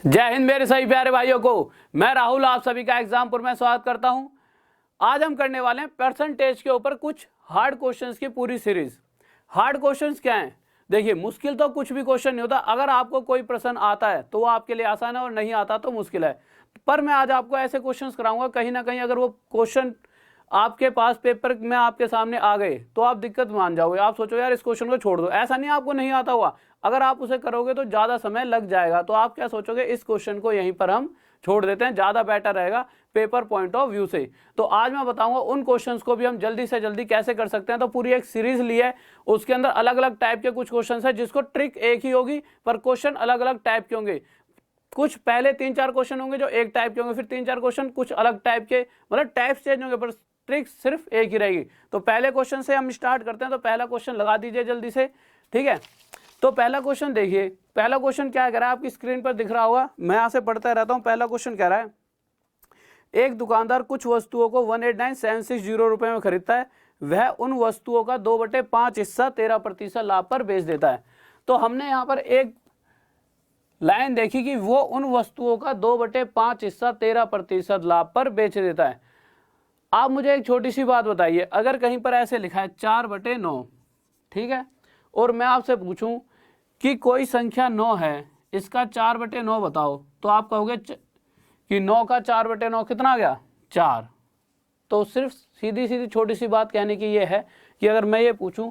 जय हिंद मेरे सभी प्यारे भाइयों को, मैं राहुल आप सभी का एग्जामपुर में स्वागत करता हूं। आज हम करने वाले हैं परसेंटेज के ऊपर कुछ हार्ड क्वेश्चंस की पूरी सीरीज। हार्ड क्वेश्चंस क्या हैं? देखिए, मुश्किल तो कुछ भी क्वेश्चन नहीं होता। अगर आपको कोई प्रश्न आता है तो वो आपके लिए आसान है और नहीं आता तो मुश्किल है। पर मैं आज आपको ऐसे क्वेश्चंस कराऊंगा, कहीं ना कहीं अगर वो क्वेश्चन आपके पास पेपर में आपके सामने आ गए तो आप दिक्कत मान जाओगे। आप सोचो यार इस क्वेश्चन को छोड़ दो। ऐसा नहीं आपको नहीं आता हुआ, अगर आप उसे करोगे तो ज़्यादा समय लग जाएगा। तो आप क्या सोचोगे, इस क्वेश्चन को यहीं पर हम छोड़ देते हैं, ज़्यादा बेटर रहेगा पेपर पॉइंट ऑफ व्यू से। तो आज मैं बताऊंगा उन क्वेश्चंस को भी हम जल्दी से जल्दी कैसे कर सकते हैं। तो पूरी एक सीरीज ली है, उसके अंदर अलग अलग टाइप के कुछ क्वेश्चंस है, जिसको ट्रिक एक ही होगी पर क्वेश्चन अलग अलग टाइप के होंगे। कुछ पहले 3-4 क्वेश्चन होंगे जो एक टाइप के होंगे, फिर 3-4 क्वेश्चन कुछ अलग टाइप के, मतलब टाइप्स चेंज होंगे पर ट्रिक सिर्फ एक ही रहेगी। तो पहले क्वेश्चन से हम स्टार्ट करते हैं। तो पहला क्वेश्चन लगा दीजिए जल्दी से, ठीक है। तो पहला क्वेश्चन देखिए, पहला क्वेश्चन क्या कह रहा है, आपकी स्क्रीन पर दिख रहा होगा, मैं यहाँ से पढ़ता रहता हूँ। पहला क्वेश्चन कह रहा है, एक दुकानदार कुछ वस्तुओं को 189,760 रुपये में खरीदता है। वह उन वस्तुओं का 2/5 हिस्सा 13% लाभ पर बेच देता है। तो हमने यहाँ पर एक लाइन देखी कि वो उन वस्तुओं का 2/5 हिस्सा 13% लाभ पर बेच देता है। आप मुझे एक छोटी सी बात बताइए, अगर कहीं पर ऐसे लिखा है 4/9, ठीक है, और मैं आपसे पूछूं कि कोई संख्या 9 है, इसका 4/9 बताओ, तो आप कहोगे कि 9 का 4/9 कितना आ गया, 4। तो सिर्फ सीधी सीधी छोटी सी बात कहने की ये है कि अगर मैं ये पूछूं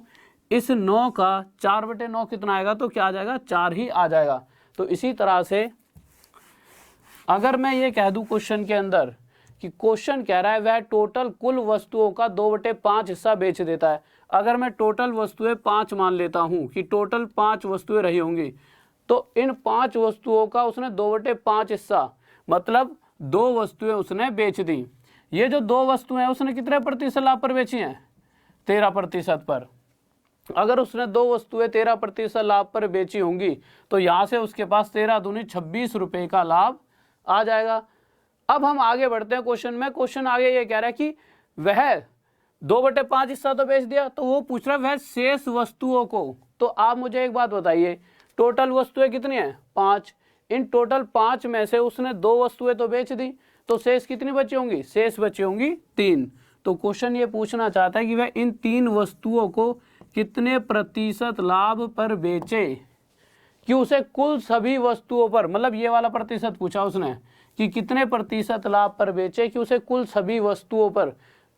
इस 9 का 4/9 कितना आएगा, तो क्या आ जाएगा, 4 ही आ जाएगा। तो इसी तरह से अगर मैं ये कह दूं क्वेश्चन के अंदर कि क्वेश्चन कह रहा है वह टोटल कुल वस्तुओं का 2/5 हिस्सा बेच देता है। अगर मैं टोटल वस्तुएं 5 मान लेता हूं कि टोटल 5 वस्तुएं रही होंगी, तो इन 5 वस्तुओं का उसने 2/5 हिस्सा, मतलब 2 वस्तुएं उसने बेच दी। ये जो 2 वस्तुएं हैं उसने कितने प्रतिशत लाभ पर बेची हैं, 13% पर। अगर उसने 2 वस्तुएं 13% लाभ पर बेची होंगी तो यहाँ से उसके पास 13 दूनी 26 रुपये का लाभ आ जाएगा। अब हम आगे बढ़ते हैं क्वेश्चन में। क्वेश्चन आगे ये कह रहा है कि वह 2/5 हिस्सा तो बेच दिया, तो वो पूछ रहा है वह शेष वस्तुओं को। तो आप मुझे एक बात बताइए, टोटल वस्तुएं कितनी हैं, 5। इन टोटल 5 में से उसने 2 वस्तुएं तो बेच दी, तो शेष कितनी बची होंगी, शेष बची होंगी 3। तो क्वेश्चन ये पूछना चाहता है कि वह इन 3 वस्तुओं को कितने प्रतिशत लाभ पर बेचे, कि उसे कुल सभी वस्तुओं पर, मतलब ये वाला प्रतिशत पूछा उसने कि कितने प्रतिशत लाभ पर बेचे, कि उसे कुल सभी वस्तुओं पर,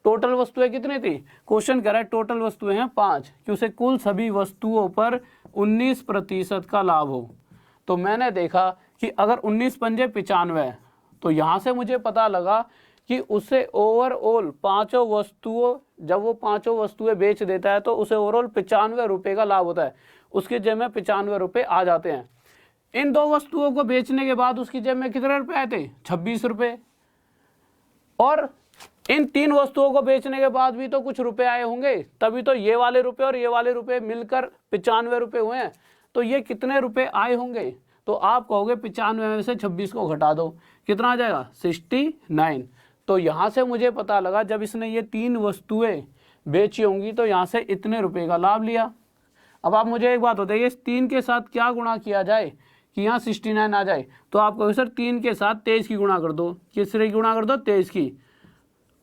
टोटल वस्तुएं कितनी थी, क्वेश्चन कह रहा है टोटल वस्तुएं हैं 5, कि उसे कुल सभी वस्तुओं पर 19% का लाभ हो। तो मैंने देखा कि अगर 19 पंजे 95, तो यहाँ से मुझे पता लगा कि उसे ओवरऑल 5 वस्तुओं, जब वो 5 वस्तुएं बेच देता है तो उसे ओवरऑल 95 रुपये का लाभ होता है। उसके जेब में 95 रुपये आ जाते हैं। इन 2 वस्तुओं को बेचने के बाद उसकी जेब में कितने रुपए आए थे, 26 रुपये। और इन 3 वस्तुओं को बेचने के बाद भी तो कुछ रुपए आए होंगे, तभी तो ये वाले रुपए और ये वाले रुपए मिलकर 95 रुपये हुए हैं। तो ये कितने रुपए आए होंगे, तो आप कहोगे 95 में से 26 को घटा दो, कितना आ जाएगा, 69। तो यहाँ से मुझे पता लगा जब इसने ये 3 वस्तुएं बेची होंगी तो यहाँ से इतने रुपए का लाभ लिया। अब आप मुझे एक बात बताइए, इस 3 के साथ क्या गुणा किया जाए कि यहाँ 69 आ जाए। तो आप कहोगे सर 3 के साथ 23 की गुणा कर दो, किससे गुणा कर दो, 23 की।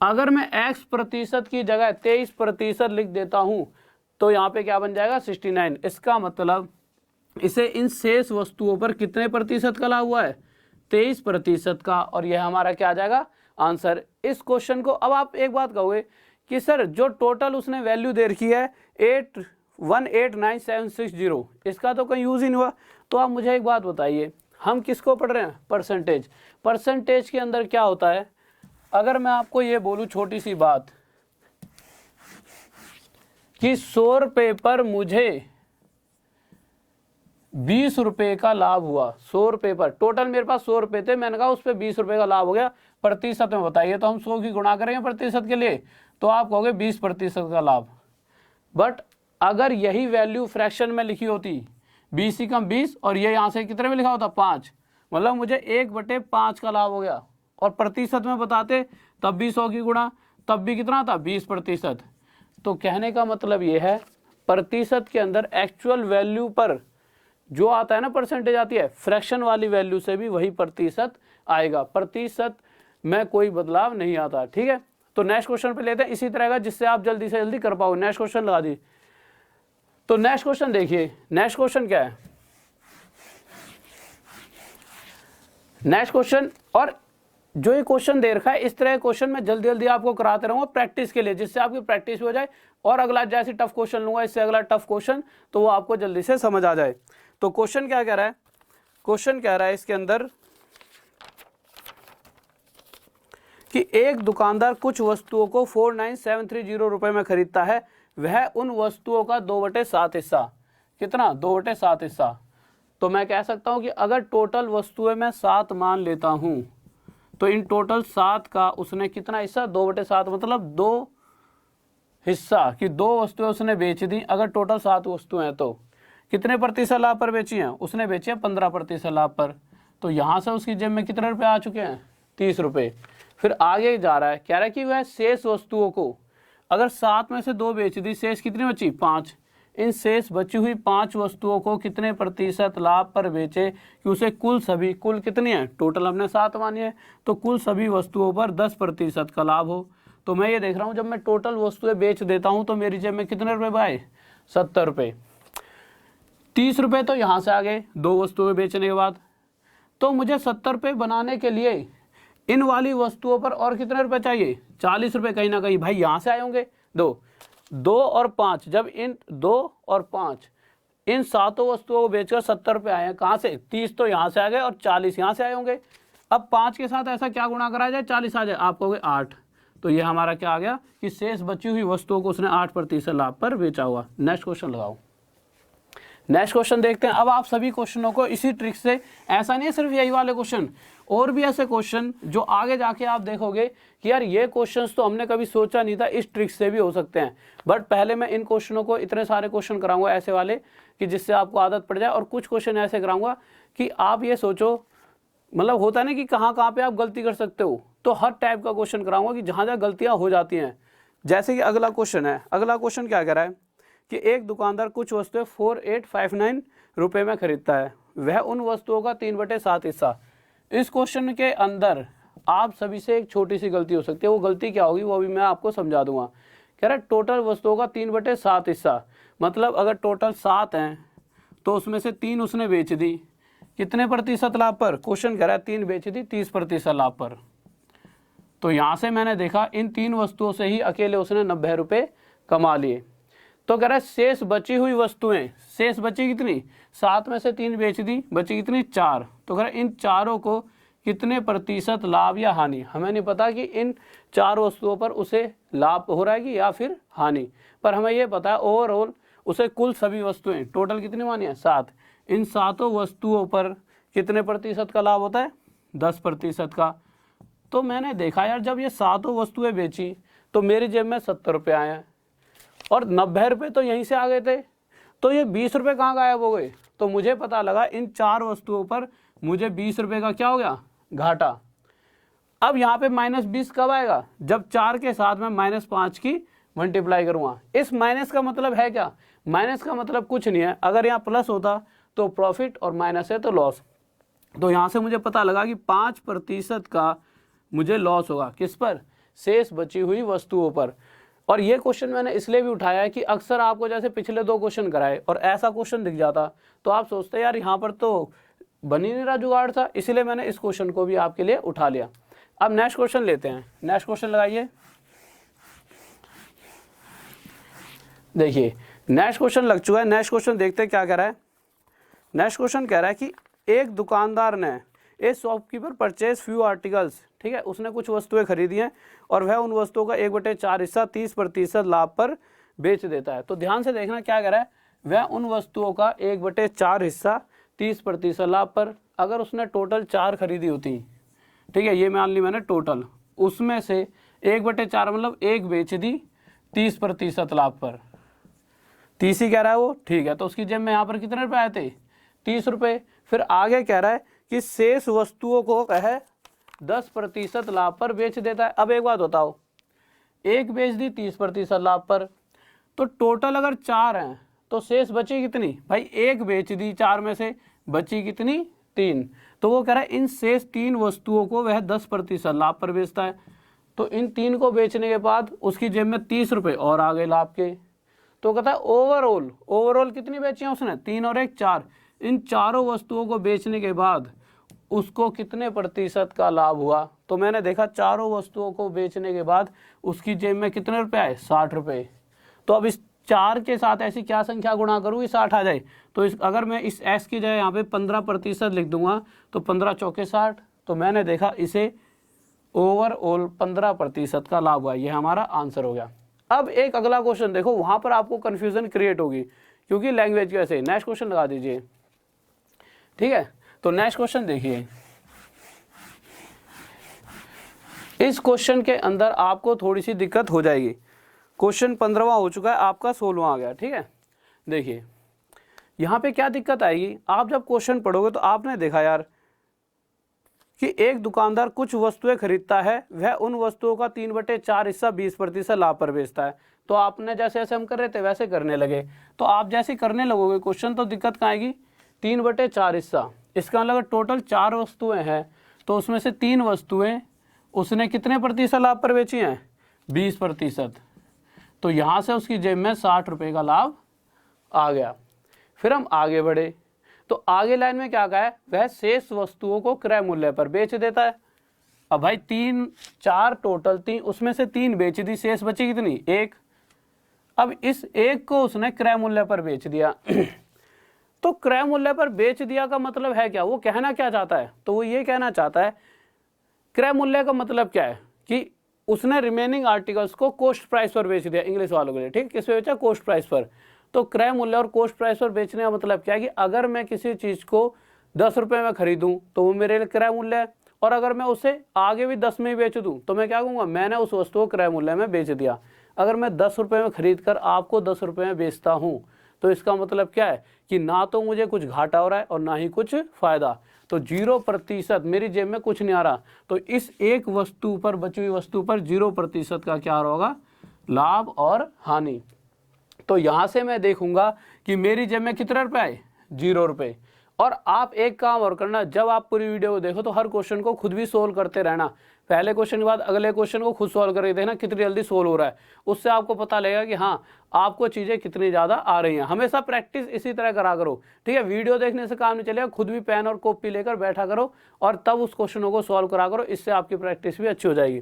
अगर मैं x प्रतिशत की जगह 23% लिख देता हूँ तो यहाँ पे क्या बन जाएगा, 69। इसका मतलब इसे इन शेष वस्तुओं पर कितने प्रतिशत का लाभ हुआ है, 23% का। और यह हमारा क्या आ जाएगा, आंसर इस क्वेश्चन को। अब आप एक बात कहोगे कि सर जो टोटल उसने वैल्यू दे रखी है 189,760, इसका तो कहीं यूज ही नहीं हुआ। तो आप मुझे एक बात बताइए, हम किसको पढ़ रहे हैं, परसेंटेज। परसेंटेज के अंदर क्या होता है, अगर मैं आपको ये बोलूं छोटी सी बात कि 100 रुपये पर मुझे 20 रुपये का लाभ हुआ, 100 रुपये पर, टोटल मेरे पास 100 रुपये थे, मैंने कहा उस पर 20 रुपये का लाभ हो गया, प्रतिशत में बताइए। तो हम 100 की गुणा करेंगे प्रतिशत के लिए, तो आप कहोगे 20% का लाभ। बट अगर यही वैल्यू फ्रैक्शन में लिखी होती, 20 ही कम 20, और ये यहाँ से कितने में लिखा होता, 5, मतलब मुझे 1/5 का लाभ हो गया। और प्रतिशत में बताते तब भी 100 की गुणा, तब भी कितना था, 20%। तो कहने का मतलब ये है प्रतिशत के अंदर एक्चुअल वैल्यू पर जो आता है ना परसेंटेज आती है, फ्रैक्शन वाली वैल्यू से भी वही प्रतिशत आएगा, प्रतिशत में कोई बदलाव नहीं आता। ठीक है, तो नेक्स्ट क्वेश्चन पे लेते हैं इसी तरह का, जिससे आप जल्दी से जल्दी कर पाओ। नेक्स्ट क्वेश्चन लगा दी। तो नेक्स्ट क्वेश्चन देखिए, नेक्स्ट क्वेश्चन क्या है, नेक्स्ट क्वेश्चन, और जो ये क्वेश्चन दे रखा है इस तरह क्वेश्चन मैं जल्दी जल्दी आपको कराते रहूंगा प्रैक्टिस के लिए, जिससे आपकी प्रैक्टिस हो जाए, और अगला जैसे टफ क्वेश्चन लूंगा इससे अगला टफ क्वेश्चन, तो वो आपको जल्दी से समझ आ जाए। तो क्वेश्चन क्या कह रहा है, क्वेश्चन कह रहा है इसके अंदर कि एक दुकानदार कुछ वस्तुओं को 49,730 रुपए में खरीदता है, वह उन वस्तुओं का 2/7 हिस्सा, कितना, 2/7 हिस्सा। तो मैं कह सकता हूं कि अगर टोटल वस्तुएं मैं 7 मान लेता हूं, तो इन टोटल 7 का उसने कितना हिस्सा, 2/7, मतलब 2 हिस्सा कि 2 वस्तुएं उसने बेच दी। अगर टोटल 7 वस्तुएं हैं तो कितने प्रतिशत लाभ पर बेची हैं, उसने बेची है 15% लाभ पर। तो यहाँ से उसकी जेब में कितने रुपए आ चुके हैं, 30 रुपये। फिर आगे जा रहा है, कह रहा है कि वह शेष वस्तुओं को, अगर 7 में से 2 बेच दी, शेष कितनी बची, 5। इन शेष बची हुई 5 वस्तुओं को कितने प्रतिशत लाभ पर बेचे कि उसे कुल सभी, कुल कितनी है, टोटल हमने 7 मानी है, तो कुल सभी वस्तुओं पर 10% का लाभ हो। तो मैं ये देख रहा हूँ जब मैं टोटल वस्तुएं बेच देता हूँ तो मेरी जेब में कितने रुपए आए, 70 रुपये। 30 रुपये तो यहाँ से आ गए 2 वस्तुएं बेचने के बाद। तो मुझे 70 रुपये बनाने के लिए इन वाली वस्तुओं पर और कितने रुपए चाहिए, 40 रुपये कहीं ना कहीं भाई यहाँ से आए होंगे। 2 और 5, जब इन 2 और 5 इन 7 वस्तुओं को बेचकर 70 रुपये आए हैं, कहाँ से, 30 तो यहाँ से आ गए और 40 यहाँ से आए होंगे। अब 5 के साथ ऐसा क्या गुणा कराया जाए, 40 आ जाए, आप कहोगे 8। तो ये हमारा क्या आ गया कि शेष बची हुई वस्तुओं को उसने 8% लाभ पर बेचा हुआ। नेक्स्ट क्वेश्चन लगाओ। नेक्स्ट क्वेश्चन देखते हैं। अब आप सभी क्वेश्चनों को इसी ट्रिक से, ऐसा नहीं है सिर्फ यही वाले क्वेश्चन, और भी ऐसे क्वेश्चन जो आगे जाके आप देखोगे कि यार ये क्वेश्चंस तो हमने कभी सोचा नहीं था, इस ट्रिक से भी हो सकते हैं। बट पहले मैं इन क्वेश्चनों को, इतने सारे क्वेश्चन कराऊंगा ऐसे वाले कि जिससे आपको आदत पड़ जाए, और कुछ क्वेश्चन ऐसे कराऊंगा कि आप ये सोचो, मतलब होता है ना कि कहाँ कहाँ पे आप गलती कर सकते हो, तो हर टाइप का क्वेश्चन कराऊंगा कि जहाँ जहाँ गलतियाँ हो जाती हैं। जैसे कि अगला क्वेश्चन है, अगला क्वेश्चन क्या कह रहा है कि एक दुकानदार कुछ वस्तुएं 4859 रुपये में खरीदता है, वह उन वस्तुओं का 3/7 हिस्सा। इस क्वेश्चन के अंदर आप सभी से एक छोटी सी गलती हो सकती है, वो गलती क्या होगी वो भी मैं आपको समझा दूंगा। कह रहा है टोटल वस्तुओं का 3/7 हिस्सा, मतलब अगर टोटल 7 हैं तो उसमें से 3 उसने बेच दी, कितने प्रतिशत लाभ पर, क्वेश्चन कह रहा है 3 बेच दी 30% लाभ पर। तो यहाँ से मैंने देखा इन 3 वस्तुओं से ही अकेले उसने 90 रुपये कमा लिए। तो कह रहा है शेष बची हुई वस्तुएं, शेष बची कितनी, 7 में से 3 बेच दी, बची कितनी, 4। तो कह रहा है इन चारों को कितने प्रतिशत लाभ या हानि, हमें नहीं पता कि इन 4 वस्तुओं पर उसे लाभ हो रहा है कि या फिर हानि, पर हमें ये पता है ओवरऑल उसे कुल सभी वस्तुएं, टोटल कितनी मानी है, 7, इन 7 वस्तुओं पर कितने प्रतिशत का लाभ होता है, 10% का। तो मैंने देखा यार जब ये 7 वस्तुएं बेची तो मेरी जेब में 70 रुपये आए हैं, और 90 रुपये तो यहीं से आ गए थे, तो ये 20 रुपये कहाँ गायब हो गए। तो मुझे पता लगा इन 4 वस्तुओं पर मुझे 20 रुपये का क्या हो गया, घाटा। अब यहाँ पे -20 कब आएगा, जब 4 के साथ में -5 की मल्टीप्लाई करूँगा। इस माइनस का मतलब है क्या, माइनस का मतलब कुछ नहीं है, अगर यहाँ प्लस होता तो प्रॉफिट और माइनस है तो लॉस। तो यहाँ से मुझे पता लगा कि 5% का मुझे लॉस होगा, किस पर, शेष बची हुई वस्तुओं पर। और ये क्वेश्चन मैंने इसलिए भी उठाया है कि अक्सर आपको जैसे पिछले 2 क्वेश्चन कराए और ऐसा क्वेश्चन दिख जाता तो आप सोचते यार यहाँ पर तो बन ही नहीं रहा जुगाड़ था, इसलिए मैंने इस क्वेश्चन को भी आपके लिए उठा लिया। अब नेक्स्ट क्वेश्चन लेते हैं। नेक्स्ट क्वेश्चन लगाइए, देखिए नेक्स्ट क्वेश्चन लग चुका है। नेक्स्ट क्वेश्चन देखते हैं क्या कह रहा है। नेक्स्ट क्वेश्चन कह रहा है कि एक दुकानदार ने ए शॉपकीपर परचेज फ्यू आर्टिकल्स, ठीक है, उसने कुछ वस्तुएं खरीदी हैं और वह उन वस्तुओं का 1/4 हिस्सा 30% लाभ पर बेच देता है। तो ध्यान से देखना क्या कह रहा है, वह उन वस्तुओं का 1/4 हिस्सा 30% लाभ पर। अगर उसने टोटल 4 खरीदी होती, ठीक है, ये मान ली मैंने टोटल, उसमें से 1/4 मतलब 1 बेच दी 30% लाभ पर, 30 ही कह रहा है वो, ठीक है। तो उसकी जेब में यहाँ पर कितने रुपए आए थे, 30 रुपये। फिर आगे कह रहा है कि शेष वस्तुओं को कहे 10% लाभ पर बेच देता है। अब एक बात बताओ, 1 बेच दी 30% लाभ पर, तो टोटल अगर 4 हैं, तो शेष बची कितनी भाई, एक बेच दी 4 में से, बची कितनी 3। तो वो कह रहा है इन शेष 3 वस्तुओं को वह 10% लाभ पर बेचता है। तो इन 3 को बेचने के बाद उसकी जेब में 30 रुपये और आ गए लाभ के। तो कहता है ओवरऑल कितनी बेची है उसने, 3 और 1 4। इन चारों वस्तुओं को बेचने के बाद उसको कितने प्रतिशत का लाभ हुआ। तो मैंने देखा चारों वस्तुओं को बेचने के बाद उसकी जेब में कितने रुपए आए, 60 रुपये। तो अब इस 4 के साथ ऐसी क्या संख्या गुणा करूँ कि 60 आ जाए। तो अगर मैं इस x की जगह यहाँ पे 15% लिख दूंगा तो 15 चौके 60। तो मैंने देखा इसे ओवरऑल 15% का लाभ हुआ, ये हमारा आंसर हो गया। अब एक अगला क्वेश्चन देखो, वहां पर आपको कंफ्यूजन क्रिएट होगी क्योंकि लैंग्वेज की वजह से। नेक्स्ट क्वेश्चन लगा दीजिए, ठीक है। तो नेक्स्ट क्वेश्चन देखिए, इस क्वेश्चन के अंदर आपको थोड़ी सी दिक्कत हो जाएगी। क्वेश्चन 15वां हो चुका है, आपका 16वां आ गया, ठीक है। देखिए यहाँ पे क्या दिक्कत आएगी, आप जब क्वेश्चन पढ़ोगे तो आपने देखा यार कि एक दुकानदार कुछ वस्तुएं खरीदता है, वह उन वस्तुओं का 3/4 हिस्सा 20% लाभ पर बेचता है। तो आपने जैसे जैसे हम कर रहे थे वैसे करने लगे, तो आप जैसे करने लगोगे क्वेश्चन तो दिक्कत कहाँ आएगी, 3/4 हिस्सा। इसका मतलब टोटल 4 वस्तुएं हैं, तो उसमें से 3 वस्तुएं उसने कितने प्रतिशत लाभ पर बेची हैं, 20%। तो यहाँ से उसकी जेब में 60 रुपये का लाभ आ गया। फिर हम आगे बढ़े तो आगे लाइन में क्या कहा है, वह शेष वस्तुओं को क्रय मूल्य पर बेच देता है। अब भाई 3 4 टोटल 3, उसमें से 3 बेच दी, शेष बची कितनी 1। अब इस 1 को उसने क्रय मूल्य पर बेच दिया। तो क्रय मूल्य पर बेच दिया का मतलब है क्या, वो कहना क्या चाहता है, तो वो ये कहना चाहता है क्रय मूल्य का मतलब क्या है कि उसने रिमेनिंग आर्टिकल्स को कॉस्ट प्राइस पर बेच दिया, इंग्लिश वालों के लिए, ठीक। किस पे बेचा, कॉस्ट प्राइस पर। तो क्रय मूल्य और कॉस्ट प्राइस पर बेचने का मतलब क्या है कि अगर मैं किसी चीज को 10 रुपये में खरीदूं तो वो मेरे लिए क्रय मूल्य है, और अगर मैं उसे आगे भी 10 में ही बेच दूं तो मैं क्या कहूँगा, मैंने उस वस्तु को क्रय मूल्य में बेच दिया। अगर मैं 10 रुपये में खरीद कर आपको 10 रुपये में बेचता हूँ तो इसका मतलब क्या है कि ना तो मुझे कुछ घाटा हो रहा है और ना ही कुछ फायदा। तो 0% मेरी जेब में कुछ नहीं आ रहा। तो इस एक वस्तु पर, बची हुई वस्तु पर 0% का क्या होगा, लाभ और हानि। तो यहाँ से मैं देखूंगा कि मेरी जेब में कितने रुपए आए, 0 रुपये। और आप एक काम और करना, जब आप पूरी वीडियो को देखो तो हर क्वेश्चन को खुद भी सोल्व करते रहना। पहले क्वेश्चन के बाद अगले क्वेश्चन को खुद सोल्व करके देखना कितनी जल्दी सोल्व हो रहा है। उससे आपको पता लगेगा कि हाँ आपको चीज़ें कितनी ज़्यादा आ रही हैं। हमेशा प्रैक्टिस इसी तरह करा करो, ठीक है। वीडियो देखने से काम नहीं चलेगा, खुद भी पेन और कॉपी लेकर बैठा करो और तब उस क्वेश्चनों को सॉल्व करा करो, इससे आपकी प्रैक्टिस भी अच्छी हो जाएगी।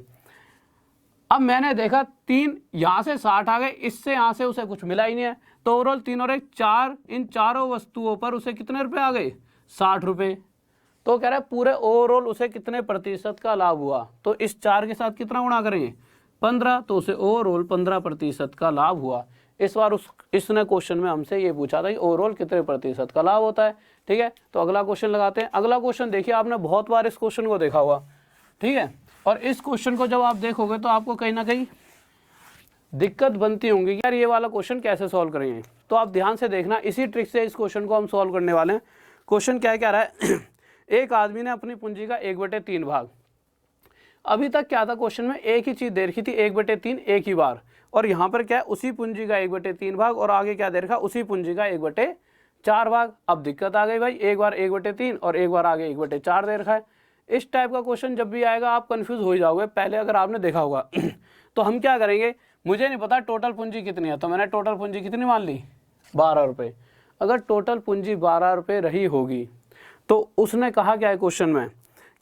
अब मैंने देखा 3 यहाँ से 60 आ गए, इससे यहाँ से उसे कुछ मिला ही नहीं है। तो ओवरऑल 3 और 1 4, इन चारों वस्तुओं पर उसे कितने रुपए आ गए, 60 रुपये। तो कह रहा है पूरे ओवरऑल उसे कितने प्रतिशत का लाभ हुआ। तो इस 4 के साथ कितना गुणा करेंगे, 15। तो उसे ओवरऑल 15% का लाभ हुआ। इस बार इसने क्वेश्चन में हमसे ये पूछा था कि ओवरऑल कितने प्रतिशत का लाभ होता है, ठीक है। तो अगला क्वेश्चन लगाते हैं। अगला क्वेश्चन देखिए, आपने बहुत बार इस क्वेश्चन को देखा हुआ, ठीक है। और इस क्वेश्चन को जब आप देखोगे तो आपको कहीं ना कहीं दिक्कत बनती होंगी यार ये वाला क्वेश्चन कैसे सॉल्व करेंगे। तो आप ध्यान से देखना, इसी ट्रिक से इस क्वेश्चन को हम सॉल्व करने वाले हैं। क्वेश्चन क्या कह रहा है एक आदमी ने अपनी पूंजी का 1/3 भाग, अभी तक क्या था क्वेश्चन में, एक ही चीज दे रखी थी 1/3 एक ही बार, और यहाँ पर क्या है उसी पूंजी का 1/3 भाग, और आगे क्या दे रखा, उसी पूंजी का 1/4 भाग। अब दिक्कत आ गई भाई, एक बार 1/3 और एक बार आगे 1/4 दे रखा है। इस टाइप का क्वेश्चन जब भी आएगा आप कंफ्यूज हो जाओगे, पहले अगर आपने देखा होगा। तो हम क्या करेंगे, मुझे नहीं पता टोटल पूंजी कितनी है, तो मैंने टोटल पूंजी कितनी मान ली, 12 रुपये। अगर टोटल पूंजी 12 रुपये रही होगी तो उसने कहा क्या है क्वेश्चन में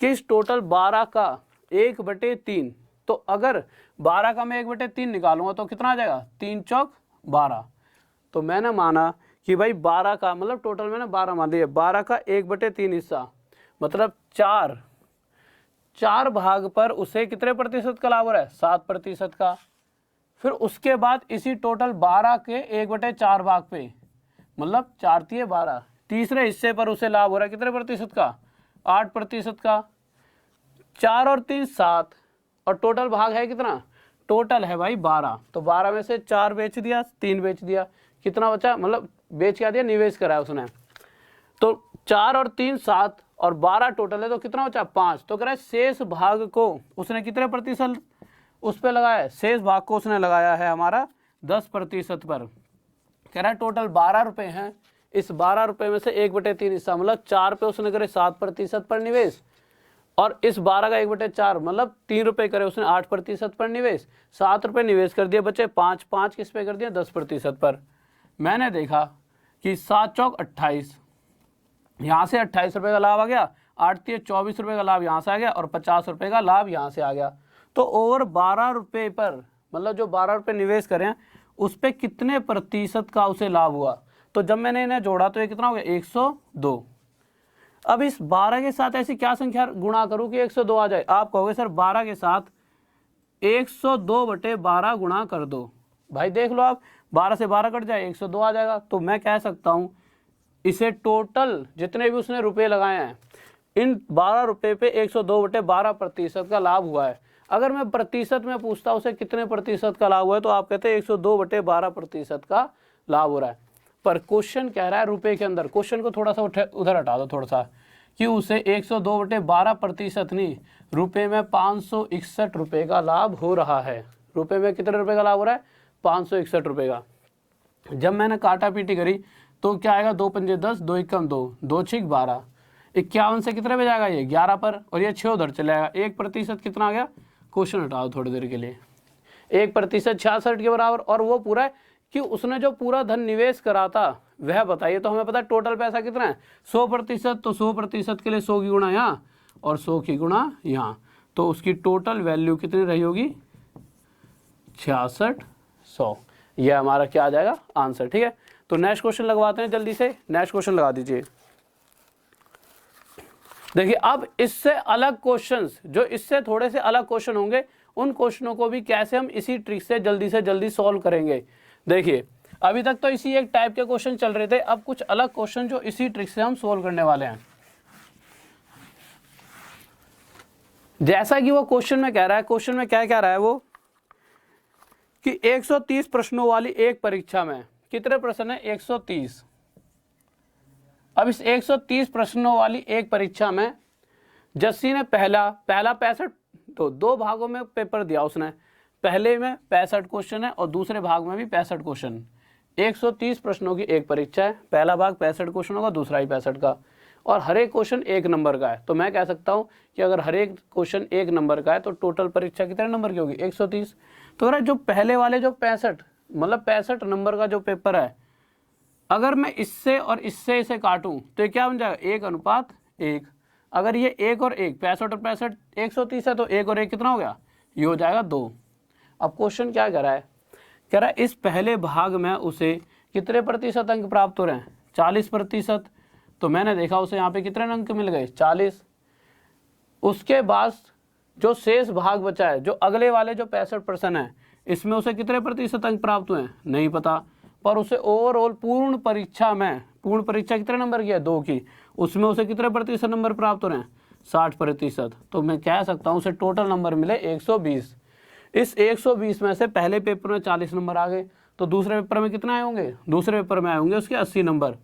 कि इस टोटल 12 का 1/3, तो अगर 12 का मैं 1/3 निकालूंगा तो कितना आ जाएगा, 3 चौक 12। तो मैंने माना कि भाई 12 का मतलब टोटल मैंने 12 मान लिया, 12 का 1/3 हिस्सा मतलब 4 भाग पर उसे कितने प्रतिशत का लाभ हो रहा है, 7% का। फिर उसके बाद इसी टोटल 12 के 1/4 भाग पे मतलब 4 × 12, तीसरे हिस्से पर उसे लाभ हो रहा है कितने प्रतिशत का, 8% का। 4 और 3 7, और टोटल भाग है कितना, टोटल है भाई 12। तो 12 में से 4 बेच दिया, 3 बेच दिया, कितना बचा, मतलब बेच क्या दिया, निवेश करा उसने। तो 4 और 3 7 और 12 टोटल है, तो कितना बचा, 5। तो कह रहा है शेष भाग को उसने कितने प्रतिशत उस पर लगाया है, शेष भाग को उसने लगाया है हमारा 10% पर। कह रहा है टोटल 12 रुपए हैं, इस 12 रुपए में से 1/3 हिस्सा मतलब 4 पे उसने करे 7% पर निवेश, और इस 12 का 1/4 मतलब 3 रुपए करे उसने 8% पर निवेश, 7 रुपए निवेश कर दिए, बचे 5 किस पे कर दिया 10% पर। मैंने देखा कि 7 चौक 28, यहाँ से 28 रुपये का लाभ आ गया, 8 तिये 24 रुपये का लाभ यहाँ से आ गया, और 50 रुपये का लाभ यहाँ से आ गया। तो ओवर 12 रुपये पर मतलब जो 12 रुपये निवेश करें उस पर कितने प्रतिशत का उसे लाभ हुआ। तो जब मैंने इन्हें जोड़ा तो ये कितना हो गया 102। अब इस 12 के साथ ऐसी क्या संख्या गुणा करूँ कि 102 आ जाए। आप कहोगे सर 12 के साथ 102/12 गुणा कर दो। भाई देख लो आप, 12 से 12 कट जाए 102 आ जाएगा। तो मैं कह सकता हूँ इसे टोटल जितने भी उसने रुपए लगाए हैं इन 12 रुपए पे 102/12% का लाभ हुआ है। अगर मैं प्रतिशत में पूछता उसे कितने प्रतिशत का लाभ हुआ है तो आप कहते हैं 102/12% का लाभ हो रहा है। पर क्वेश्चन कह रहा है रुपए के अंदर, क्वेश्चन को थोड़ा सा उधर हटा दो थोड़ा सा, कि उसे 102/12% नहीं, रुपए में 561 रुपये का लाभ हो रहा है। रुपए में कितने रुपए का लाभ हो रहा है 561 रुपये का। जब मैंने काटा पीटी करी तो क्या आएगा 2 पंजे 10, 2 एकम 2, 2 छिक 12, 51 से कितने पे जाएगा ये 11 पर, और ये 6 उधर चले जाएगा। 1% कितना आ गया, क्वेश्चन हटाओ थोड़ी देर के लिए, 1% 66 के बराबर। और वो पूरा है कि उसने जो पूरा धन निवेश करा था वह बताइए। तो हमें पता है टोटल पैसा कितना है 100%, तो 100% के लिए 100 की गुणा यहाँ और 100 की गुणा यहाँ, तो उसकी टोटल वैल्यू कितनी रही होगी 6600। यह हमारा क्या आ जाएगा आंसर। ठीक है, तो नेक्स्ट क्वेश्चन लगवाते हैं जल्दी से। नेक्स्ट क्वेश्चन लगा दीजिए। देखिए अब इससे अलग क्वेश्चंस, जो इससे थोड़े से अलग क्वेश्चन होंगे, उन क्वेश्चनों को भी कैसे हम इसी ट्रिक से जल्दी सॉल्व करेंगे। देखिए अभी तक तो इसी एक टाइप के क्वेश्चन चल रहे थे, अब कुछ अलग क्वेश्चन जो इसी ट्रिक से हम सॉल्व करने वाले हैं। जैसा कि वो क्वेश्चन में कह रहा है, क्वेश्चन में क्या कह रहा है वो कि 130 प्रश्नों वाली एक परीक्षा में कितने प्रश्न है 130। अब इस 130 प्रश्नों वाली एक परीक्षा में जस्सी ने पहला 65 तो 2 भागों में पेपर दिया उसने, पहले में 65 क्वेश्चन है और दूसरे भाग में भी 65 क्वेश्चन। 130 प्रश्नों की एक परीक्षा है, पहला भाग 65 क्वेश्चनों का, दूसरा ही 65 का, और हर एक क्वेश्चन 1 नंबर का है। तो मैं कह सकता हूं कि अगर हर एक क्वेश्चन 1 नंबर का है तो टोटल परीक्षा कितने नंबर की होगी 130। तो अगर जो पहले वाले जो 65 मतलब 65 नंबर का जो पेपर है, अगर मैं इससे और इससे इसे काटूं तो ये क्या बन जाएगा 1:1। अगर ये 1 और 1 65 और 65 130 है तो 1 और 1 कितना हो गया, ये हो जाएगा 2। अब क्वेश्चन क्या कह रहा है, कह रहा है इस पहले भाग में उसे कितने प्रतिशत अंक प्राप्त हो रहे हैं 40%। तो मैंने देखा उसे यहाँ पे कितने अंक मिल गए 40। उसके बाद जो शेष भाग बचा है, जो अगले वाले जो 65% है, इसमें उसे कितने प्रतिशत अंक प्राप्त हुए हैं नहीं पता, पर उसे ओवरऑल पूर्ण परीक्षा कितने नंबर की है 2 की, उसमें उसे कितने प्रतिशत नंबर प्राप्त हो रहे हैं 60%। तो मैं कह सकता हूँ उसे टोटल नंबर मिले 120। इस 120 में से पहले पेपर में 40 नंबर आ गए, तो दूसरे पेपर में कितना आए होंगे, दूसरे पेपर में आए होंगे उसके 80 नंबर।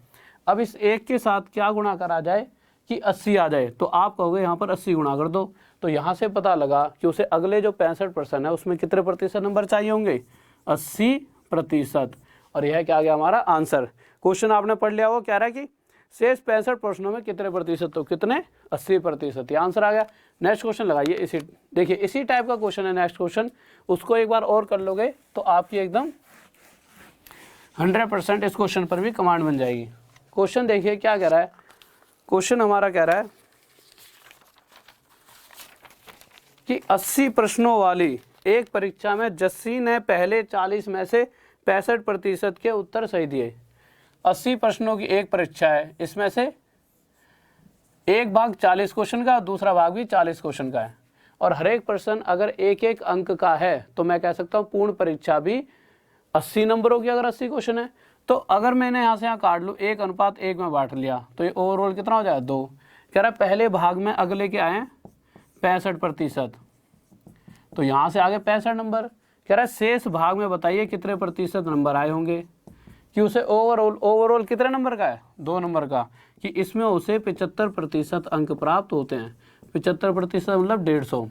अब इस 1 के साथ क्या गुणा करा जाए कि 80 आ जाए, तो आप कहोगे यहाँ पर 80 गुणा कर दो। तो यहाँ से पता लगा कि उसे अगले जो 65% है उसमें कितने प्रतिशत नंबर चाहिए होंगे 80%। और यह क्या आ गया हमारा आंसर। क्वेश्चन आपने पढ़ लिया, वो कह रहा है कि शेष 65 प्रश्नों में कितने प्रतिशत, तो कितने 80%, ये आंसर आ गया। नेक्स्ट क्वेश्चन लगाइए। इसी देखिए इसी टाइप का क्वेश्चन है नेक्स्ट क्वेश्चन, उसको एक बार और कर लोगे तो आपकी एकदम 100% इस क्वेश्चन पर भी कमांड बन जाएगी। क्वेश्चन देखिए क्या कह रहा है, क्वेश्चन हमारा कह रहा है कि 80 प्रश्नों वाली एक परीक्षा में जस्सी ने पहले 40 में से 65% के उत्तर सही दिए। 80 प्रश्नों की एक परीक्षा है, इसमें से एक भाग 40 क्वेश्चन का, दूसरा भाग भी 40 क्वेश्चन का है, और हर एक प्रश्न अगर 1-1 अंक का है तो मैं कह सकता हूँ पूर्ण परीक्षा भी 80 नंबरों की अगर 80 क्वेश्चन है। तो अगर मैंने यहाँ से यहाँ काट लूँ 1:1 में बांट लिया तो ये ओवरऑल कितना हो जाएगा 2। कह रहा है पहले भाग में अगले के आए 65%, तो यहाँ से आगे 65 नंबर। कह रहा है शेष भाग में बताइए कितने प्रतिशत नंबर आए होंगे, कि उसे ओवरऑल कितने नंबर का है 2 नंबर का, कि इसमें उसे 75% अंक प्राप्त होते हैं। 75% मतलब 150।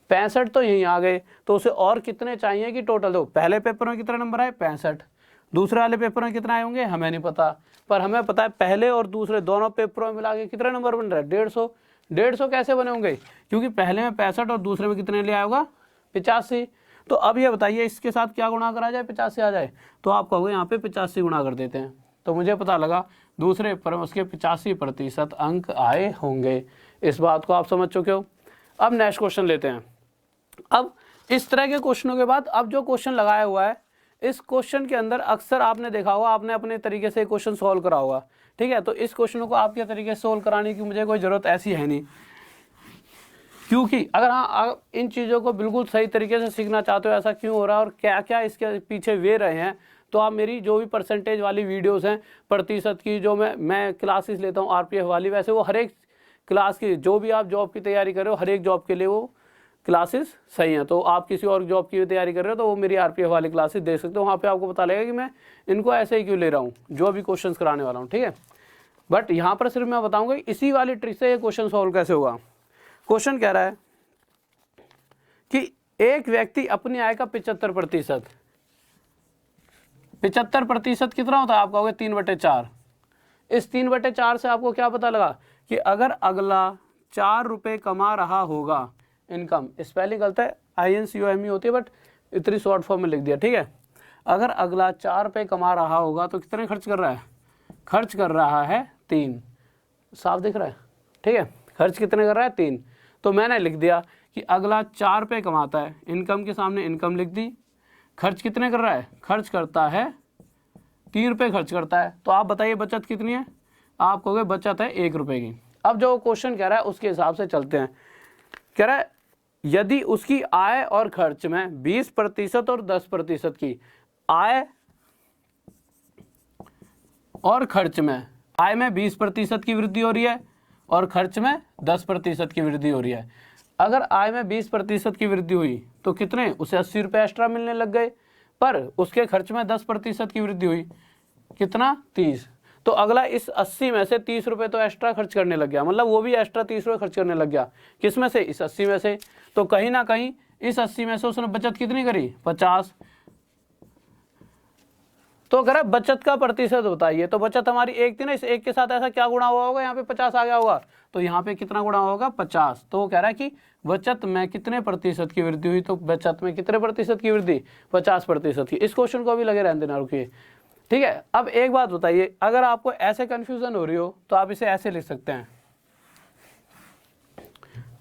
65 तो यहीं आ गए, तो उसे और कितने चाहिए कि टोटल दो, पहले पेपर में कितने नंबर आए 65, दूसरे वाले पेपर में कितना आए होंगे हमें नहीं पता, पर हमें पता है पहले और दूसरे दोनों पेपरों में मिला के कितने नंबर बन रहा है 150। 150 कैसे बने होंगे, क्योंकि पहले में 65 और दूसरे में कितने लिया होगा 85। तो अब ये बताइए इसके साथ क्या गुणा करा जाए 85 आ जाए, तो आप कहोगे यहाँ पे 85 गुणा कर देते हैं। तो मुझे पता लगा दूसरे पेपर में उसके 85% अंक आए होंगे। इस बात को आप समझ चुके हो। अब नेक्स्ट क्वेश्चन लेते हैं। अब इस तरह के क्वेश्चनों के बाद अब जो क्वेश्चन लगाया हुआ है, इस क्वेश्चन के अंदर अक्सर आपने देखा होगा, आपने अपने तरीके से क्वेश्चन सॉल्व करा होगा, ठीक है। तो इस क्वेश्चन को आपके तरीके से सॉल्व कराने की मुझे कोई ज़रूरत ऐसी है नहीं, क्योंकि अगर आप इन चीज़ों को बिल्कुल सही तरीके से सीखना चाहते हो, ऐसा क्यों हो रहा है और क्या क्या इसके पीछे वे रहे हैं, तो आप मेरी जो भी परसेंटेज वाली वीडियोस हैं प्रतिशत की, जो मैं क्लासेस लेता हूँ आरपीएफ वाली, वैसे वो हर एक क्लास की, जो भी आप जॉब की तैयारी कर रहे हो हर एक जॉब के लिए वो क्लासेस सही हैं। तो आप किसी और जॉब की तैयारी कर रहे हो तो वो मेरी आरपीएफ वाली क्लासेस देख सकते हो, वहाँ पे आपको पता लगेगा कि मैं इनको ऐसे ही क्यों ले रहा हूँ, जो भी क्वेश्चंस कराने वाला हूँ, ठीक है। बट यहाँ पर सिर्फ मैं बताऊँगा इसी वाली ट्रिक से ये क्वेश्चन सॉल्व कैसे होगा। क्वेश्चन कह रहा है कि एक व्यक्ति अपनी आय का 75%, 75% कितना होता है, आप कहोगे 3/4। इस 3/4 से आपको क्या पता लगा कि अगर अगला 4 रुपये कमा रहा होगा, इनकम स्पेलिंग गलत है, INCOME होती है बट इतनी शॉर्ट फॉर्म में लिख दिया, ठीक है। अगर अगला 4 रुपये कमा रहा होगा तो कितने खर्च कर रहा है, खर्च कर रहा है 3, साफ दिख रहा है, ठीक है। खर्च कितने कर रहा है 3, तो मैंने लिख दिया कि अगला 4 रुपये कमाता है, इनकम के सामने इनकम लिख दी। खर्च कितने कर रहा है, खर्च करता है 3 रुपये खर्च करता है। तो आप बताइए बचत कितनी है, आप कहोगे बचत है 1 रुपये की। अब जो क्वेश्चन कह रहा है उसके हिसाब से चलते हैं। कह रहा है यदि उसकी आय और खर्च में 20% और 10% की, आय और खर्च में, आय में 20% की वृद्धि हो रही है और खर्च में 10% की वृद्धि हो रही है। अगर आय में 20% की वृद्धि हुई तो कितने, उसे 80 रुपये एक्स्ट्रा मिलने लग गए, पर उसके खर्च में 10% की वृद्धि हुई, कितना 30। तो अगला इस 80 में से 30 रुपये तो एक्स्ट्रा खर्च करने लग गया, मतलब वो भी एक्स्ट्रा 30 रुपये खर्च करने लग गया। किस में से, इस 80 में से। तो कहीं ना कहीं इस 80 में से उसने बचत कितनी करी, 50। तो अगर बचत का प्रतिशत बताइए, तो बचत हमारी 1 थी ना, इस 1 के साथ ऐसा क्या गुणा हुआ होगा, यहाँ पे 50 आ गया होगा, तो यहाँ पे कितना गुणा होगा 50। तो वो कह रहा है कि बचत में कितने प्रतिशत की वृद्धि हुई, तो बचत में कितने प्रतिशत की वृद्धि, 50% की। इस क्वेश्चन को भी लगे रहने देना, रुकिए, ठीक है। अब एक बात बताइए, अगर आपको ऐसे कंफ्यूजन हो रही हो तो आप इसे ऐसे लिख सकते हैं,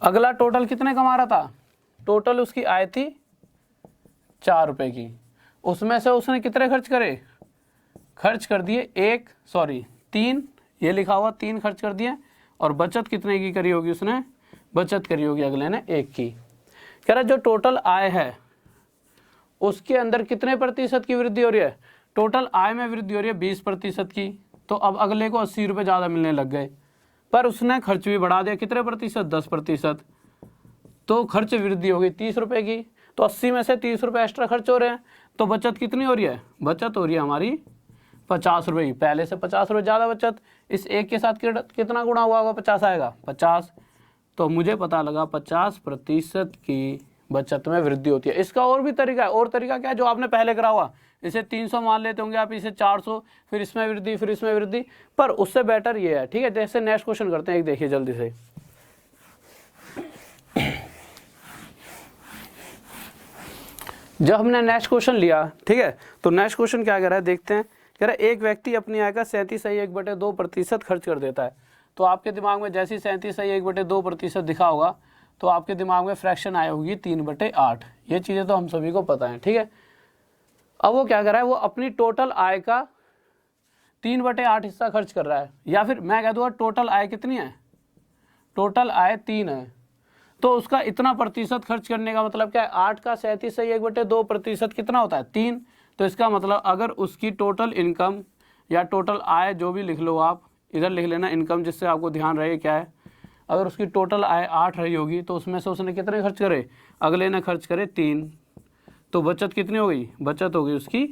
अगला टोटल कितने कमा रहा था, टोटल उसकी आय थी 4 रुपये की, उसमें से उसने कितने खर्च करे, खर्च कर दिए 3, ये लिखा हुआ 3 खर्च कर दिए, और बचत कितने की करी होगी उसने, बचत करी होगी अगले ने 1 की। कह रहा जो टोटल आय है उसके अंदर कितने प्रतिशत की वृद्धि हो रही है, टोटल आय में वृद्धि हो रही है 20% की। तो अब अगले को 80 रुपये ज़्यादा मिलने लग गए, पर उसने खर्च भी बढ़ा दिया, कितने प्रतिशत, 10%। तो खर्च वृद्धि हो गई 30 रुपये की, तो 80 में से 30 रुपये एक्स्ट्रा खर्च हो रहे हैं, तो बचत कितनी हो रही है, बचत हो रही है हमारी 50 रुपये की, पहले से 50 रुपये ज़्यादा बचत। इस 1 के साथ कितना गुणा हुआ होगा, 50 आएगा, 50। तो मुझे पता लगा 50% की बचत में वृद्धि होती है। इसका और भी तरीका है, और तरीका क्या है, जो आपने पहले करा हुआ, इसे 300 मान लेते होंगे आप, इसे 400, फिर इसमें वृद्धि, फिर इसमें वृद्धि, पर उससे बेटर ये है, ठीक है। जैसे नेक्स्ट क्वेश्चन करते हैं, एक देखिए जल्दी से। जब हमने नेक्स्ट क्वेश्चन लिया, ठीक है, तो नेक्स्ट क्वेश्चन क्या कह रहा है देखते हैं। कह रहा है एक व्यक्ति अपनी आय का 37.1/2% खर्च कर देता है। तो आपके दिमाग में जैसे ही 37.1/2% दिखा होगा, तो आपके दिमाग में फ्रैक्शन आया होगी 3/8। ये चीज़ें तो हम सभी को पता है, ठीक है। अब वो क्या कर रहा है, वो अपनी टोटल आय का 3/8 हिस्सा खर्च कर रहा है, या फिर मैं कह दूँगा टोटल आय कितनी है, टोटल आय 3 है, तो उसका इतना प्रतिशत खर्च करने का मतलब क्या है, 8 का 37.1/2% कितना होता है, 3। तो इसका मतलब अगर उसकी टोटल इनकम या टोटल आय, जो भी लिख लो आप, इधर लिख लेना इनकम, जिससे आपको ध्यान रहे क्या है, अगर उसकी टोटल आय 8 रही होगी, तो उसमें से उसने कितने खर्च करे, अगले ने खर्च करे 3, तो बचत कितनी हो गई, बचत हो गई उसकी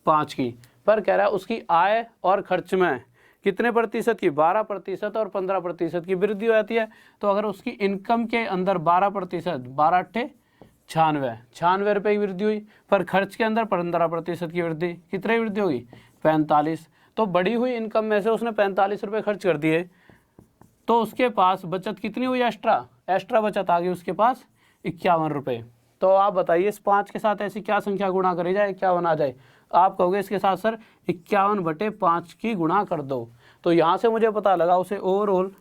5 की। पर कह रहा है उसकी आय और खर्च में कितने प्रतिशत की, 12% और 15% की वृद्धि हो जाती है। तो अगर उसकी इनकम के अंदर 12%, 12 8 96 रुपये की वृद्धि हुई, पर खर्च के अंदर 15% की वृद्धि, कितनी वृद्धि होगी 45। तो बढ़ी हुई इनकम में से उसने 45 रुपये खर्च कर दिए, तो उसके पास बचत कितनी हुई एक्स्ट्रा बचत आ गई उसके पास 51 रुपये। तो आप बताइए इस 5 के साथ ऐसी क्या संख्या गुणा करी जाए 51 आ जाए। आप कहोगे इसके साथ सर 51/5 की गुणा कर दो, तो यहाँ से मुझे पता लगा उसे ओवरऑल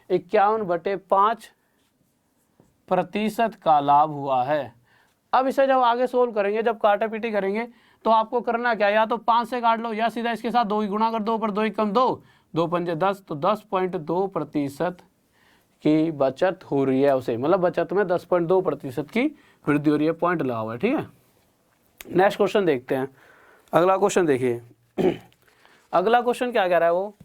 51/5% का लाभ हुआ है। अब इसे जब आगे सोल्व करेंगे, जब काटा पीटी करेंगे, तो आपको करना क्या, या तो 5 से काट लो या सीधा इसके साथ 2 की गुणा कर दो, पर 2 कम 2, 2 पंजे 10, तो 10.2% की बचत हो रही है उसे, मतलब बचत में 10.2% की वृद्धि हो रही है। पॉइंट लगा हुआ है, ठीक है। नेक्स्ट क्वेश्चन देखते हैं। अगला क्वेश्चन देखिए अगला क्वेश्चन क्या कह रहा है वो,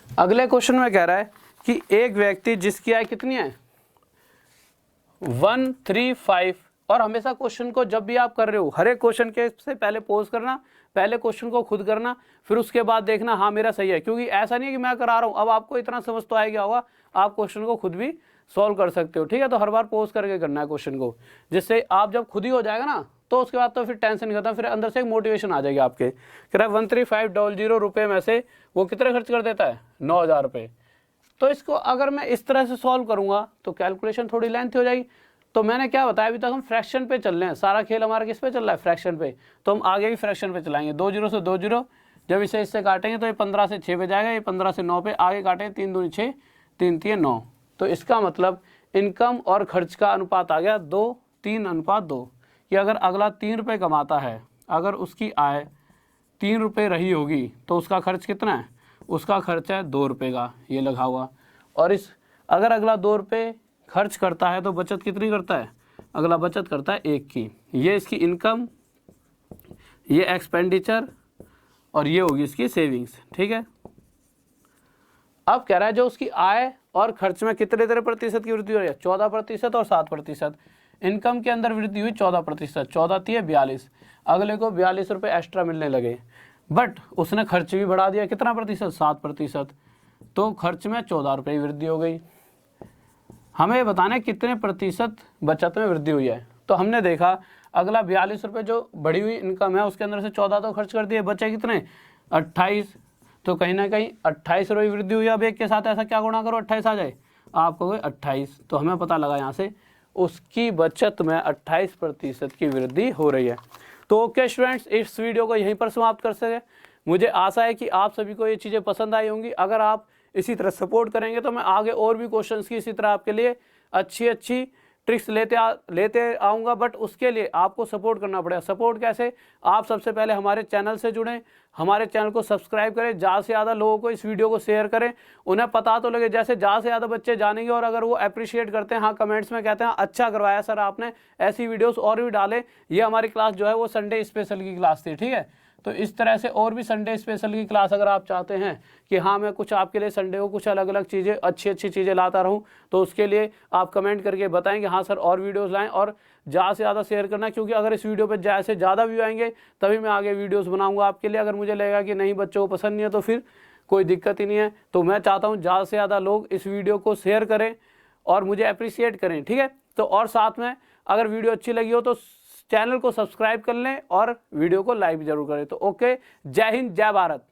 अगले क्वेश्चन में कह रहा है कि एक व्यक्ति जिसकी आय कितनी है 135, और हमेशा क्वेश्चन को जब भी आप कर रहे हो हर एक क्वेश्चन के से पहले पॉज करना, पहले क्वेश्चन को खुद करना, फिर उसके बाद देखना हाँ मेरा सही है, क्योंकि ऐसा नहीं है कि मैं करा रहा हूँ। अब आपको इतना समझ तो आ गया होगा, आप क्वेश्चन को खुद भी सॉल्व कर सकते हो, ठीक है। तो हर बार पॉज करके करना है क्वेश्चन को, जिससे आप जब खुद ही हो जाएगा ना, तो उसके बाद तो फिर टेंशन नहीं करता, फिर अंदर से एक मोटिवेशन आ जाएगी आपके। कह रहा है 13500 रुपये में से वो कितने खर्च कर देता है 9000 रुपये। तो इसको अगर मैं इस तरह से सॉल्व करूंगा तो कैलकुलेशन थोड़ी लेंथ हो जाएगी। तो मैंने क्या बताया, अभी तक हम फ्रैक्शन पे चल रहे हैं, सारा खेल हमारा किस पे चल रहा है फ्रैक्शन पे, तो हम आगे भी फ्रैक्शन पे चलाएंगे। 2 0 से 2 0, जब इसे इससे काटेंगे तो ये 15 से 6 पे जाएगा, ये 15 से 9 पे, आगे काटेंगे 3 दूनी 6, 3 3 9। तो इसका मतलब इनकम और खर्च का अनुपात आ गया 2:3:2, कि अगर अगला 3 रुपये कमाता है, अगर उसकी आय 3 रुपये रही होगी तो उसका खर्च कितना है, उसका खर्च है 2 रुपये का, ये लगा हुआ। और इस अगर अगला 2 रुपये खर्च करता है तो बचत कितनी करता है, अगला बचत करता है 1 की। ये इसकी इनकम, ये एक्सपेंडिचर, और ये होगी इसकी सेविंग्स, ठीक है। अब कह रहा है जो उसकी आय और खर्च में कितने प्रतिशत की वृद्धि हो रही है, 14% और 7%। इनकम के अंदर वृद्धि हुई 14%, 14 थी 42, अगले को 42 रुपये एक्स्ट्रा मिलने लगे, बट उसने खर्च भी बढ़ा दिया, कितना प्रतिशत 7%, तो खर्च में 14 रुपये वृद्धि हो गई। हमें बताना है कितने प्रतिशत बचत में वृद्धि हुई है। तो हमने देखा अगला 42 रुपये जो बढ़ी हुई इनकम है उसके अंदर से 14 तो खर्च कर दिए, बचे कितने 28, तो कहीं ना कहीं 28 रुपये वृद्धि हुई। अब एक के साथ ऐसा क्या गुणा करो 28 आ जाए, आप कहोगे 28, तो हमें पता लगा यहाँ से उसकी बचत में 28% की वृद्धि हो रही है। तो ओके स्टूडेंट्स, इस वीडियो को यहीं पर समाप्त कर सके। मुझे आशा है कि आप सभी को ये चीज़ें पसंद आई होंगी। अगर आप इसी तरह सपोर्ट करेंगे तो मैं आगे और भी क्वेश्चंस की इसी तरह आपके लिए अच्छी ट्रिक्स लेते आऊँगा, बट उसके लिए आपको सपोर्ट करना पड़ेगा। सपोर्ट कैसे, आप सबसे पहले हमारे चैनल से जुड़ें, हमारे चैनल को सब्सक्राइब करें, ज़्यादा से ज़्यादा लोगों को इस वीडियो को शेयर करें, उन्हें पता तो लगे, जैसे ज़्यादा से ज़्यादा बच्चे जानेंगे और अगर वो अप्रिशिएट करते हैं, हाँ कमेंट्स में कहते हैं अच्छा करवाया सर आपने, ऐसी वीडियोस और भी डालें। ये हमारी क्लास जो है वो संडे स्पेशल की क्लास थी, ठीक है। तो इस तरह से और भी संडे स्पेशल की क्लास अगर आप चाहते हैं कि हाँ मैं कुछ आपके लिए संडे को कुछ अलग अलग चीज़ें अच्छी चीज़ें लाता रहूं, तो उसके लिए आप कमेंट करके बताएं कि हाँ सर और वीडियोस लाएं, और ज़्यादा से ज़्यादा शेयर करना, क्योंकि अगर इस वीडियो पर जैसे ज़्यादा व्यू आएंगे तभी मैं आगे वीडियोज़ बनाऊँगा आपके लिए। अगर मुझे लगेगा कि नहीं बच्चों को पसंद नहीं है तो फिर कोई दिक्कत ही नहीं है। तो मैं चाहता हूँ ज़्यादा से ज़्यादा लोग इस वीडियो को शेयर करें और मुझे अप्रिशिएट करें, ठीक है। तो और साथ में अगर वीडियो अच्छी लगी हो तो चैनल को सब्सक्राइब कर लें और वीडियो को लाइक जरूर करें। तो ओके, जय हिंद, जय भारत।